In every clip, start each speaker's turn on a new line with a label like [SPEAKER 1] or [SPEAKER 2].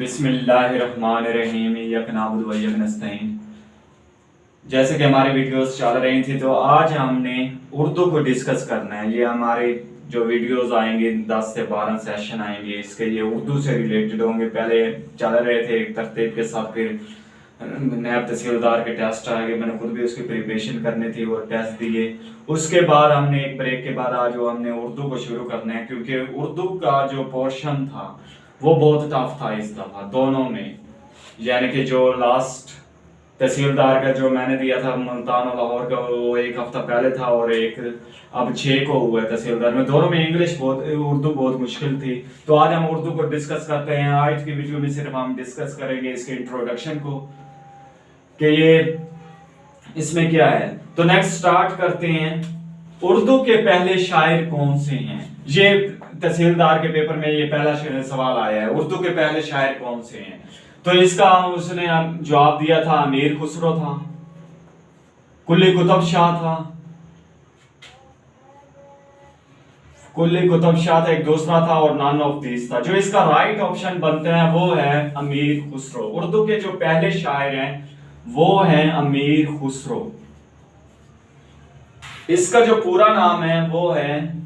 [SPEAKER 1] बिस्मिल्लाहिर्रहमानिर्रहीम इय्याक नअबुदु व इय्याक नस्तईन। जैसे कि हमारी वीडियोस चल रही थी तो आज हमने उर्दू को डिस्कस करना है। ये हमारे जो वीडियोस आएंगे 10 से 12 सेशन आएंगे, इसके ये उर्दू से रिलेटेड होंगे। पहले चल रहे थे एक तरतीब के साथ, फिर नायब तहसीलदार के टेस्ट आएंगे, मैंने खुद भी उसकी प्रिपरेशन करनी थी और टेस्ट दिए। उसके बाद हमने एक ब्रेक के बाद आज हमने उर्दू को शुरू करना है, क्योंकि उर्दू का जो पोर्शन था वो बहुत टफ था इस दफ़ा दोनों में। यानी कि जो लास्ट तहसीलदार का जो मैंने दिया था मुल्तान और लाहौर का, वो एक हफ्ता पहले था और एक अब 6 को हुआ है तहसीलदार में। दोनों में इंग्लिश उर्दू बहुत मुश्किल थी। तो आज हम उर्दू को डिस्कस करते हैं। आज की वीडियो में सिर्फ हम डिस्कस करेंगे इसके इंट्रोडक्शन को कि ये इसमें क्या है। तो नेक्स्ट स्टार्ट करते हैं। उर्दू के पहले शायर कौन से हैं? ये तहसीलदार के पेपर में ये पहला सवाल आया है, उर्दू के पहले शायर कौन से हैं। तो इसका उसने जवाब दिया था अमीर खुसरो था, कुली कुतुब शाह था, एक दूसरा था और नन ऑफ दिस था। जो इसका राइट ऑप्शन बनता है वो है अमीर खुसरो। उर्दू के जो पहले शायर हैं वो हैं अमीर खुसरो। इसका जो पूरा नाम है वो है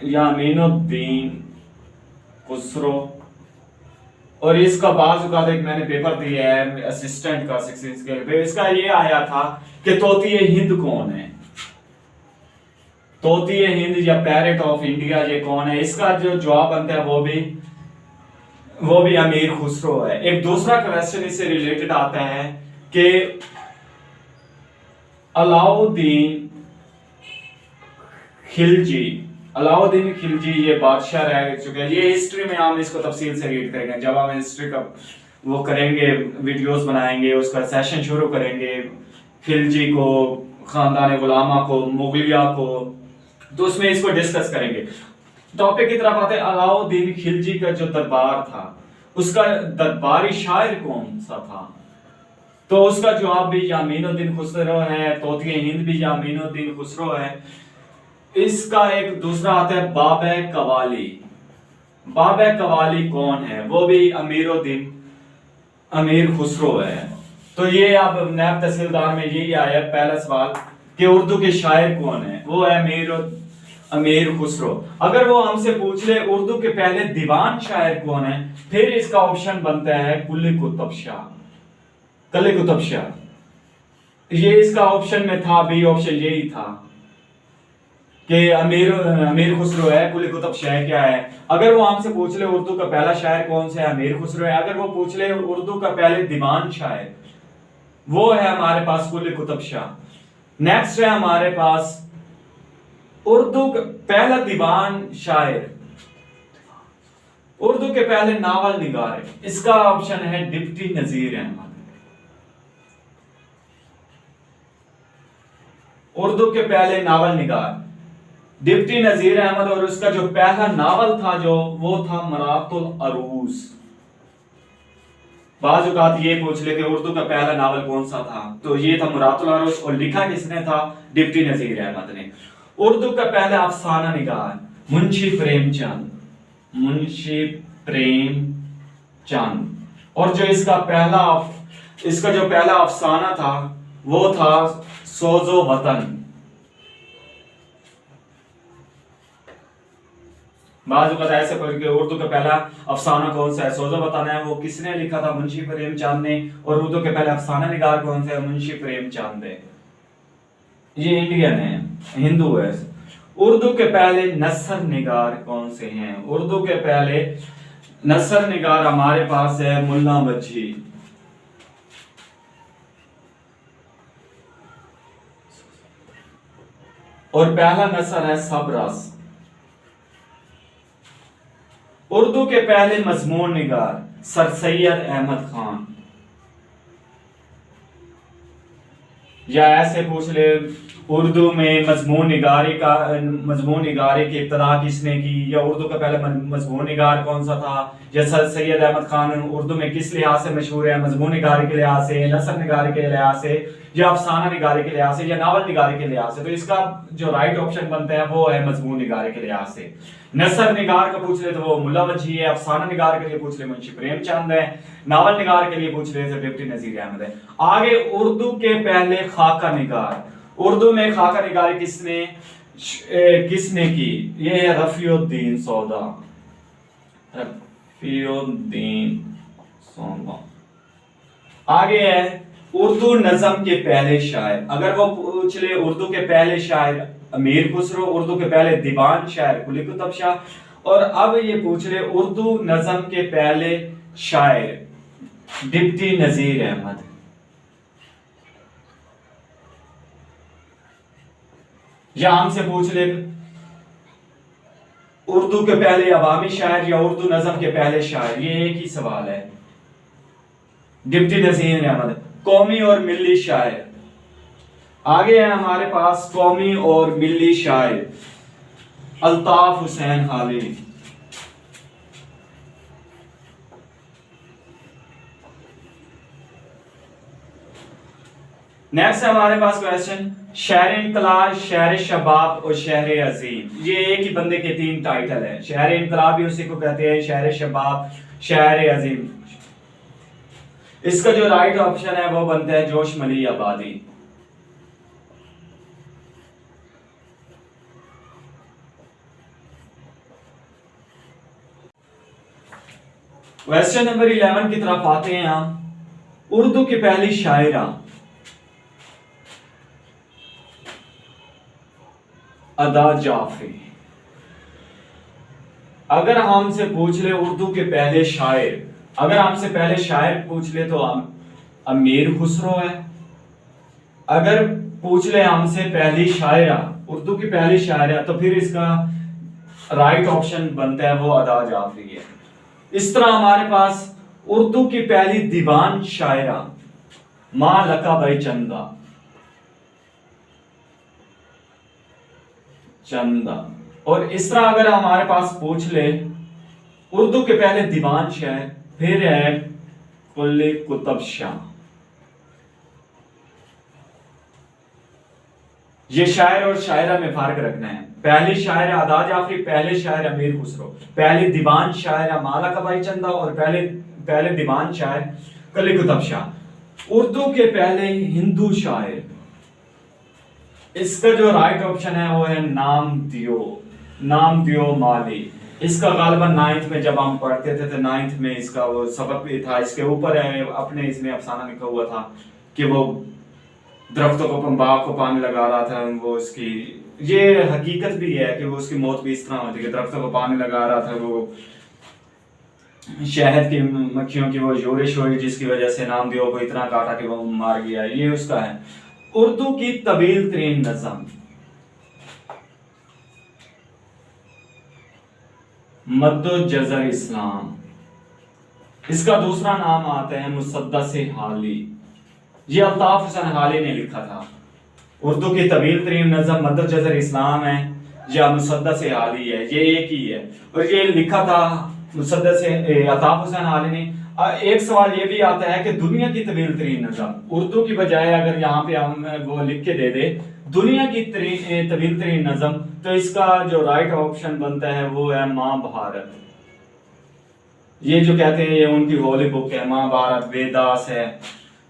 [SPEAKER 1] यामीनुद्दीन खुसरो। और इसका बाज़ एक मैंने पेपर दिया है असिस्टेंट का 16 स्केल पे, इसका ये आया था कि तोतिए हिंद कौन है, तोतिए हिंद या पैरेट ऑफ इंडिया ये कौन है। इसका जो जवाब बनता है वो भी अमीर खुसरो है। एक दूसरा क्वेश्चन इससे रिलेटेड आता है कि अलाउद्दीन खिलजी ये बादशाह रह चुके हैं। ये हिस्ट्री में हम इसको तफसील से रीड करेंगे जब हम हिस्ट्री का वो करेंगे, वीडियोस बनाएंगे, उसका सेशन शुरू करेंगे। खिलजी को, खानदान गुलामा को, मुगलिया को, तो उसमें इसको डिस्कस करेंगे। टॉपिक की तरफ आते हैं। अलाउद्दीन खिलजी का जो दरबार था उसका दरबारी शायर कौन सा था? तो उसका जवाब भी यामीनुद्दीन खुसरो है, तोतिए हिंद भी यामीनुद्दीन खुसरो है। इसका एक दूसरा आता है बाबे कवाली। बाबे कवाली कौन है? वो भी अमीर खुसरो है। तो ये अब नायब तहसीलदार में यही आया पहला सवाल कि उर्दू के शायर कौन है, वो है अमीर खुसरो। अगर वो हमसे पूछ ले उर्दू के पहले दीवान शायर कौन है, फिर इसका ऑप्शन बनता है कुली कुतुब शाह। ये इसका ऑप्शन में था, बी ऑप्शन यही था कि अमीर खुसरो है, कुली कुतुब शाह क्या है। अगर वो हमसे पूछ ले उर्दू का पहला शायर कौन सा है, अमीर खुसरो है। अगर वो पूछ ले उर्दू का पहले दीवान शायर, वो है हमारे पास कुली कुतुब शाह। नेक्स्ट है हमारे पास उर्दू का पहला दीवान शायर, उर्दू के पहले नावल निगार, इसका ऑप्शन है डिप्टी नजीर अहमद। उर्दू के पहले नावल निगार डिप्टी नजीर अहमद। और उसका जो पहला नावल था वो था मरातुल अरूस। बाज़ औक़ात ये पूछ ले कि उर्दू का पहला नावल कौन सा था, तो ये था मरातुल अरूस। और लिखा किसने था? डिप्टी नजीर अहमद ने। उर्दू का पहला अफसाना निगार मुंशी प्रेमचंद। और जो इसका जो पहला अफसाना था वो था सोजो वतन। बाज़ ऐसे पढ़ के उर्दू का पहला अफसाना कौन सा है, सोजो वतन है, वो किसने लिखा था? मुंशी प्रेमचंद ने। और उर्दू के पहले अफसाना निगार कौन सा है? मुंशी प्रेमचंद है। ये इंडियन है, हिंदू है। उर्दू के पहले नसर निगार कौन से हैं? उर्दू के पहले नसर निगार हमारे पास है मुल्ला बज्जी। और पहला नसर है सबरस। उर्दू के पहले मजमून निगार सर सैयद अहमद खान। या ऐसे पूछ ले उर्दू में मजमून निगारी की इब्तदा किसने की, या उर्दू का पहले मजमून निगार कौन सा था, या सर सैयद अहमद खान उर्दू में किस लिहाज से मशहूर है? मजमून निगारी के लिहाज से, नसर निगारी के लिहाज से, या अफसाना निगारी के लिहाज से या नावल निगारी के लिहाज से, तो इसका जो राइट ऑप्शन बनता है वो है मजमून निगारी के लिहाज से। नसर निगार का पूछ ले तो वो मुल्ला वजी है, अफसाना निगार के लिए पूछ ले मुंशी प्रेमचंद है, नावल निगार के लिए पूछ ले तो डिप्टी नजीर अहमद है। आगे उर्दू के पहले खाका निगार, उर्दू में खाका निगारी किसने की? ये है रफीउद्दीन सौदा, रफीउद्दीन सौदा। आगे है उर्दू नज़म के पहले शायर, अगर वो पूछ ले उर्दू के पहले शायर अमीर खुसरो, उर्दू के पहले दीवान शायर कुली कुतुब शाह, और अब ये पूछ ले उर्दू नज़म के पहले शायर डिप्टी नजीर अहमद। या हमसे पूछ ले उर्दू के पहले अवामी शायर या उर्दू नज़म के पहले शायर, ये एक ही सवाल है, डिप्टी नजीर अहमद। कौमी और मिल्ली शायर, आगे है हमारे पास कौमी और मिल्ली शायर अल्ताफ हुसैन खालिद। नेक्स्ट है हमारे पास क्वेश्चन शहर इनकलाब, शहर शबाब और शहर अजीम। ये एक ही बंदे के तीन टाइटल है, शहर इनकलाब भी उसी को कहते हैं, शहर शबाब, शहर अजीम। इसका जो राइट ऑप्शन है वो बनता है जोश मली आबादी। क्वेश्चन नंबर 11 की तरफ आते हैं हम। उर्दू की पहली शायरा अदा जाफरी। अगर हमसे पूछ ले उर्दू के पहले शायर, अगर हमसे पहले शायर पूछ ले तो अमीर खुसरो है। अगर पूछ ले हमसे पहली शायरा, उर्दू की पहली शायरा, तो फिर इसका राइट ऑप्शन बनता है वो अदा जाफरी है। इस तरह हमारे पास उर्दू की पहली दीवान शायरा मां लका भाई चंदा, और इस तरह अगर हमारे पास पूछ ले उर्दू के पहले दीवान शायर, फिर है कुली कुतुब शाह। ये शायर और शायरा में फर्क रखना है। पहली शायर अदा जाफरी, पहले शायर अमीर खुसरो, पहली दीवान शायर माला कबाई चंदा और पहले दीवान शायर कुली कुतुब शाह। उर्दू के पहले हिंदू शायर, इसका जो राइट ऑप्शन है वो है नाम दियो माली। इसका गालिबन 9th में जब हम पढ़ते थे तो 9th में इसका वो सबक भी था। इसके ऊपर अपने इसमें अफसाना लिखा हुआ था कि वो दरख्तों को बाग को पानी लगा रहा था, वो उसकी ये हकीकत भी है कि वो उसकी मौत भी इस तरह होती है, दरख्तों को पानी लगा रहा था, वो शहद की मक्खियों की वो जोरिश हुई जिसकी वजह से नाम दियो को इतना काटा कि वो मार गया। ये उसका है। उर्दू की तवील तरीन नज़म मद्दुल-जज़र इस्लाम, इसका दूसरा नाम आता है मुसद्दस हाली। ये अल्ताफ हुसैन हाली ने लिखा था। उर्दू की तवील तरीन नज़म मद्दुल-जज़र इस्लाम है या मुसद्दस हाली है, ये एक ही है, और ये लिखा था मुसद्दस अल्ताफ हुसैन हाली ने। एक सवाल ये भी आता है कि दुनिया की तवील तरीन नज़म, उर्दू की बजाय अगर यहाँ पे हम वो लिख के दे दे दुनिया की तवील तरीन नज़म, तो इसका जो राइट ऑप्शन बनता है वो है महाभारत। ये जो कहते हैं ये उनकी होली बुक है, महाभारत वेदास है,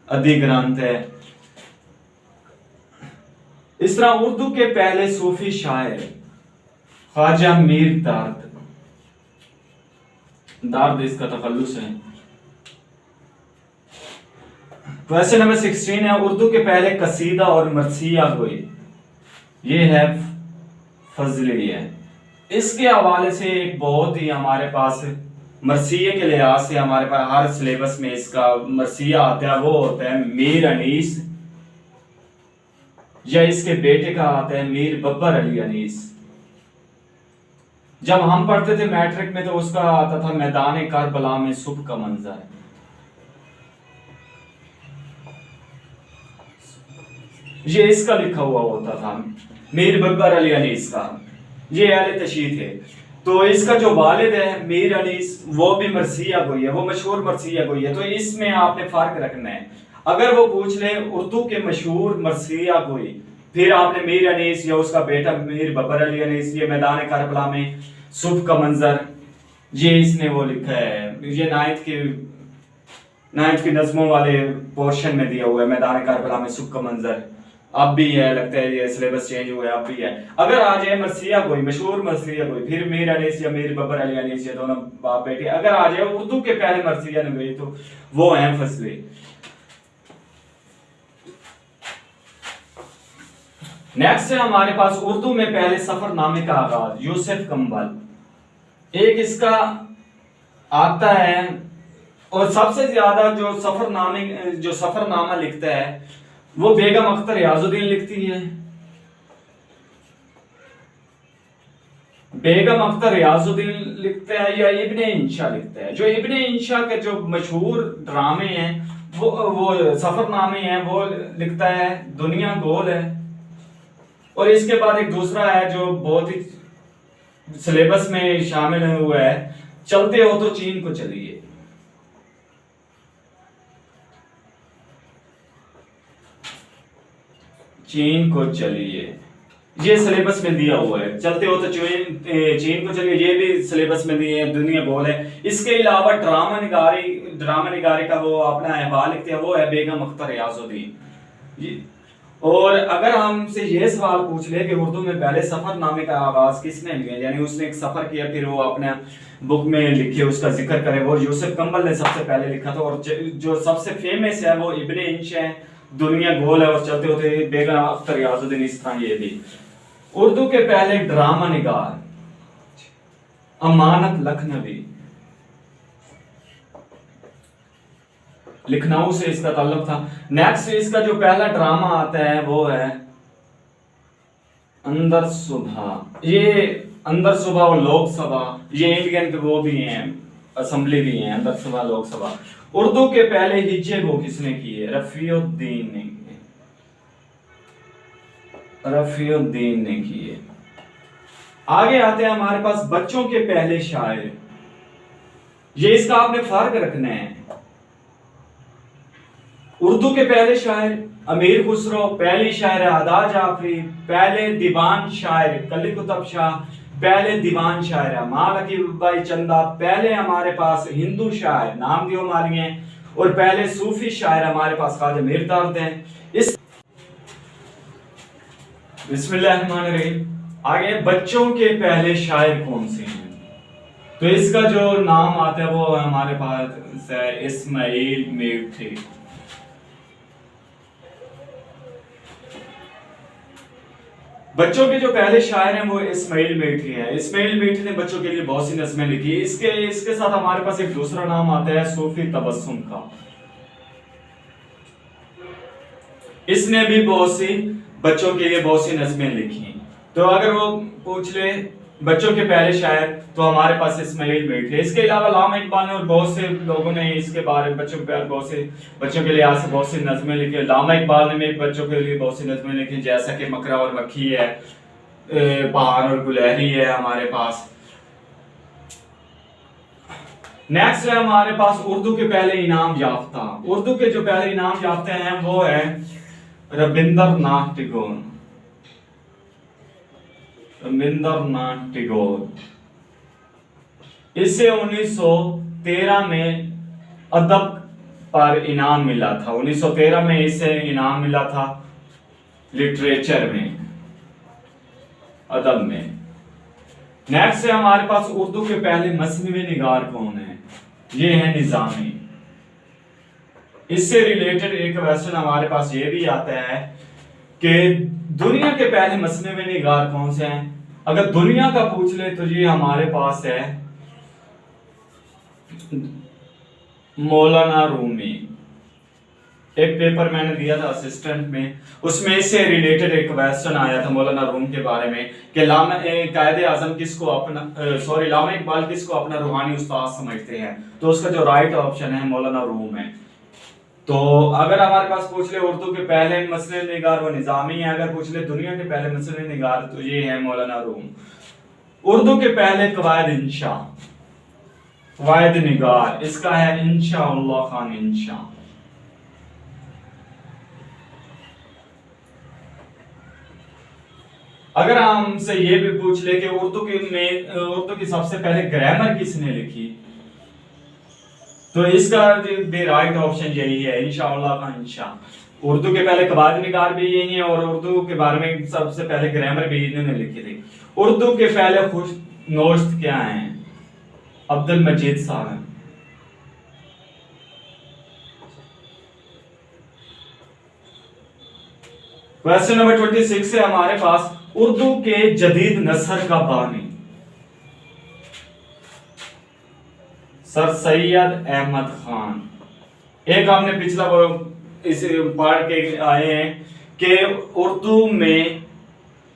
[SPEAKER 1] आदि ग्रंथ है। इस तरह उर्दू के पहले सूफी शायर ख्वाजा मीर दर्द इसका तखल्लुस है। क्वेश्चन नंबर 16 है उर्दू के पहले कसीदा और मरसिया कोई, ये है फजली है। इसके हवाले से एक बहुत ही हमारे पास मरसिया के लिहाज से हमारे पास हर सिलेबस में इसका मरसिया आता है, वो होता है मीर अनीस, या इसके बेटे का आता है मीर बब्बर अली अनीस। जब हम पढ़ते थे मैट्रिक में तो उसका आता था मैदान करबला में सुबह का मंजर। ये इसका लिखा हुआ होता था मीर बब्बर अली अनीस का, ये अहले तशय्युई थे। तो इसका जो वालिद है मीर अनीस वो भी मरसिया कोई है, वो मशहूर मरसिया कोई है। तो इसमें आपने फर्क रखना है। اگر وہ پوچھ لیں اردو کے مشہور مرثیہ کوئی، پھر آپ نے میر انیس یا اس کا بیٹا میر ببر علی انیس، یہ میدان کربلا میں صبح کا منظر، یہ اس نے وہ لکھا ہے، یہ نائنتھ کی نظموں والے پورشن میں دیا ہوا ہے، میدان کربلا میں صبح کا منظر، اب بھی ہے، لگتا ہے یہ سلیبس چینج ہوا ہے، اب بھی ہے۔ اگر آ جائے مرثیہ کوئی، مشہور مرثیہ کوئی، پھر میر انیس یا میر ببر علی انیس، یہ دونوں باپ بیٹے، اگر آ جائے اردو کے پہلے مرثیہ نگاری تو وہ ہیں فصلے۔ نیکسٹ ہے ہمارے پاس اردو میں پہلے سفر نامے کا آغاز، یوسف کمبل، ایک اس کا آتا ہے، اور سب سے زیادہ جو سفر نامہ لکھتا ہے وہ بیگم اختر ریاض الدین لکھتی ہے۔ بیگم اختر ریاض الدین لکھتا ہے یا ابن انشا لکھتا ہے۔ جو ابن انشا کے جو مشہور ڈرامے ہیں وہ سفر نامے ہیں، وہ لکھتا ہے دنیا گول ہے۔ اور اس کے بعد ایک دوسرا ہے جو بہت ہی سلیبس میں شامل ہوا ہے، چلتے ہو تو چین کو چلیے۔ چین کو چلیے، یہ سلیبس میں دیا ہوا ہے، چلتے ہو تو چین کو چلیے، یہ بھی سلیبس میں دیا ہے، دنیا گول ہے۔ اس کے علاوہ ڈرامہ نگاری کا وہ اپنا احوال لکھتے ہیں، وہ ہے بیگم اختر ریاض الدین۔ اور اگر ہم سے یہ سوال پوچھ لے کہ اردو میں پہلے سفر نامے کا آغاز کس نے لیا، یعنی اس نے ایک سفر کیا پھر وہ اپنا بک میں لکھے، اس کا ذکر کرے، وہ یوسف کمبل نے سب سے پہلے لکھا تھا، اور جو سب سے فیمس ہے وہ ابن انش ہے، دنیا گول ہے، اور چلتے ہوتے بیگم اختر ریاض الدین، اس طرح یہ بھی۔ اردو کے پہلے ڈرامہ نگار امانت لکھنوی، لکھنؤ سے اس کا تعلق تھا۔ نیکسٹ اس کا جو پہلا ڈرامہ آتا ہے وہ ہے اندر صبح، یہ اندر صبح اور لوک سبھا، یہ انڈین کے وہ بھی ہیں، اسمبلی بھی ہیں، اندر صبح لوک سبھا۔ اردو کے پہلے ہجے وہ کس نے کیے؟ رفیع الدین نے کیے، رفیع الدین نے کیے۔ آگے آتے ہیں ہمارے پاس بچوں کے پہلے شاعر، یہ اس کا آپ نے فرق رکھنا ہے۔ اردو کے پہلے شاعر امیر خسرو، پہلی شاعر ادا جعفری، پہلے دیوان شاعر کلی قطب شاہ، پہلے دیوان شاعر مالکی بائی چندہ، پہلے ہمارے پاس ہندو شاعر نامدیو مالی ہیں، اور پہلے صوفی شاعر ہمارے پاس خواجہ میر دارد ہیں۔ بسم اللہ الرحمن الرحیم۔ آگے بچوں کے پہلے شاعر کون سے ہیں؟ تو اس کا جو نام آتا ہے وہ ہمارے پاس ہے اسماعیل میٹھی۔ بچوں کے جو پہلے شاعر ہیں وہ اسماعیل میٹھی ہیں۔ اسماعیل میٹھی نے بچوں کے لیے بہت سی نظمیں لکھی۔ اس کے ساتھ ہمارے پاس ایک دوسرا نام آتا ہے صوفی تبسم کا، اس نے بھی بچوں کے لیے بہت سی نظمیں لکھی۔ تو اگر وہ پوچھ لے بچوں کے پہلے شاعر تو ہمارے پاس اسماعیل میٹھی۔ اس کے علاوہ علامہ اقبال نے اور بہت سے لوگوں نے اس کے بارے بچوں کے لیے بہت سی نظمیں لکھی۔ علامہ اقبال نے بھی بچوں کے لیے بہت سی نظمیں لکھی، جیسا کہ مکرا اور مکھی ہے، پہاڑ اور گلہری ہے ہمارے پاس۔ نیکسٹ ہے ہمارے پاس اردو کے پہلے انعام یافتہ۔ اردو کے جو پہلے انعام یافتہ ہیں وہ ہے ربندر ناتھ ٹیگور۔ ربندر ناتھ ٹیگور، اسے 1913 میں ادب پر انعام ملا تھا۔ 1913 میں اسے انعام ملا تھا لٹریچر میں، ادب میں۔ نیکسٹ ہے ہمارے پاس اردو کے پہلے مثنوی نگار کون ہیں؟ یہ ہے نظامی۔ اس سے ریلیٹڈ ایک کوسچن ہمارے پاس یہ بھی آتا ہے کہ دنیا کے پہلے مثنوی نگار کون سے ہیں؟ اگر دنیا کا پوچھ لے تو یہ ہمارے پاس ہے مولانا رومی۔ ایک پیپر میں نے دیا تھا اسسٹنٹ میں، اس میں اس سے ریلیٹڈ ایک کوسچن آیا تھا مولانا روم کے بارے میں کہ قائد اعظم علامہ اقبال کس کو اپنا روحانی استاد سمجھتے ہیں؟ تو اس کا جو رائٹ آپشن ہے مولانا روم ہے۔ تو اگر ہمارے پاس پوچھ لے اردو کے پہلے مثنوی نگار وہ نظامی ہے، اگر پوچھ لے دنیا کے پہلے مثنوی نگار تو یہ ہے مولانا روم۔ اردو کے پہلے قواعد انشا، قواعد نگار، اس کا ہے انشاء اللہ خان انشا۔ اگر ہم سے یہ بھی پوچھ لے کہ اردو کی سب سے پہلے گرامر کس نے لکھی، تو اس کا بھی رائٹ آپشن یہی ہے، انشاءاللہ کا انشاء۔ اردو کے پہلے قواعد نگار بھی یہی ہیں، اور اردو کے بارے میں سب سے پہلے گرامر بھی انہوں نے لکھی تھی۔ اردو کے پہلے خوش نوشت کیا ہیں؟ عبد المجید صاحب۔ کویسچن نمبر 26 ہے ہمارے پاس، اردو کے جدید نثر کا بانی؟ سر سید احمد خان۔ ایک ہم نے پچھلا اسے پڑھ کے آئے ہیں کہ اردو میں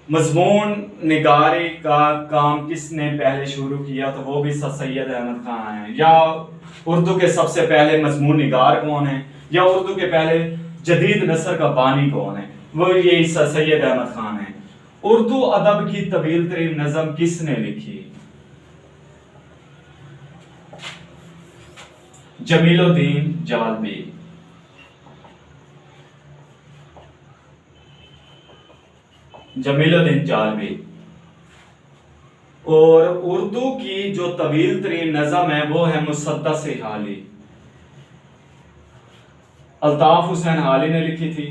[SPEAKER 1] مضمون نگاری کا کام کس نے پہلے شروع کیا، تو وہ بھی سر سید احمد خان ہیں۔ یا اردو کے سب سے پہلے مضمون نگار کون ہیں، یا اردو کے پہلے جدید نثر کا بانی کون ہے، وہ یہی سر سید احمد خان ہیں۔ اردو ادب کی طویل ترین نظم کس نے لکھی؟ جمیل الدین جالبی۔ جمیل الدین جالبی۔ اور اردو کی جو طویل ترین نظم ہے وہ ہے مسدس حالی، الطاف حسین حالی نے لکھی تھی۔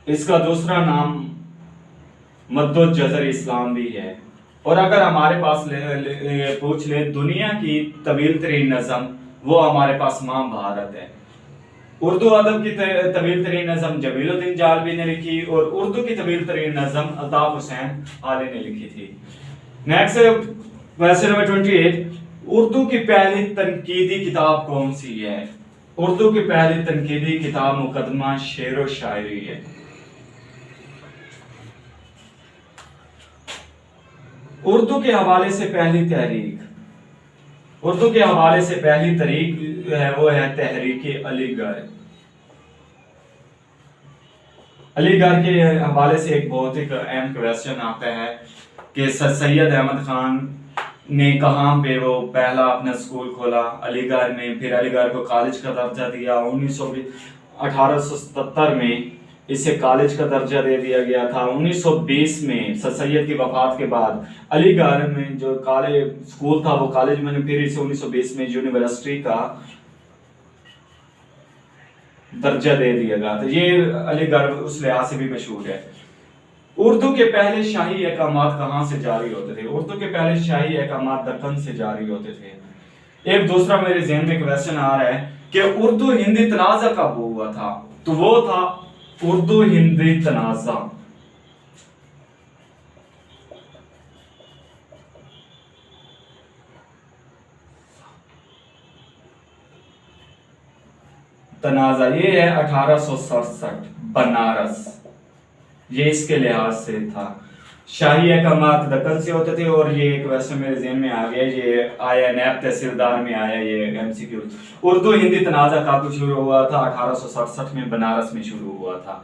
[SPEAKER 1] اس کا دوسرا نام مد الجزر اسلام بھی ہے۔ اور اگر ہمارے پاس پوچھ لے دنیا کی طویل ترین نظم، وہ ہمارے پاس مہابھارت ہے۔ اردو ادب کی طویل ترین نظم جمیل الدین جالبی نے لکھی، اور اردو کی طویل ترین نظم الطاف حسین حالی نے لکھی تھی۔ نیکسٹ کویسچن نمبر 28، اردو کی پہلی تنقیدی کتاب کون سی ہے؟ اردو کی پہلی تنقیدی کتاب مقدمہ شعر و شاعری ہے۔ اردو کے حوالے سے پہلی تحریک، اردو کے حوالے سے پہلی تحریک ہے وہ ہے تحریک علی گڑھ۔ علی گڑھ کے حوالے سے ایک بہت ہی اہم کویسچن آتا ہے کہ سر سید احمد خان نے کہاں پہ وہ پہلا اپنا اسکول کھولا؟ علی گڑھ میں، پھر علی گڑھ کو کالج کا درجہ دیا۔ 1877 میں اسے کالج کا درجہ دے دیا گیا تھا۔ 1920 میں سر سید کی وفات کے بعد علی گڑھ میں جو کالج اسکول تھا وہ کالج میں، پھر اسے 1920 میں یونیورسٹی کا درجہ دے دیا گیا تھا۔ یہ علی گڑھ اس لحاظ سے بھی مشہور ہے۔ اردو کے پہلے شاہی احکامات کہاں سے جاری ہوتے تھے؟ اردو کے پہلے شاہی احکامات دکن سے جاری ہوتے تھے۔ ایک دوسرا میرے ذہن میں کویسچن آ رہا ہے کہ اردو ہندی تنازع کب ہوا تھا؟ تو وہ تھا اردو ہندی تنازع یہ ہے 1867 بنارس، یہ اس کے لحاظ سے تھا۔ شاہی احکامات دکن سے ہوتے تھے، اور یہ ایک کویسچن میرے ذہن میں آ گیا، یہ آیا نیب تحصیلدار میں آیا، یہ ایم سی کیو۔ اردو ہندی تنازع کب شروع ہوا تھا؟ 1867 میں بنارس میں شروع ہوا تھا۔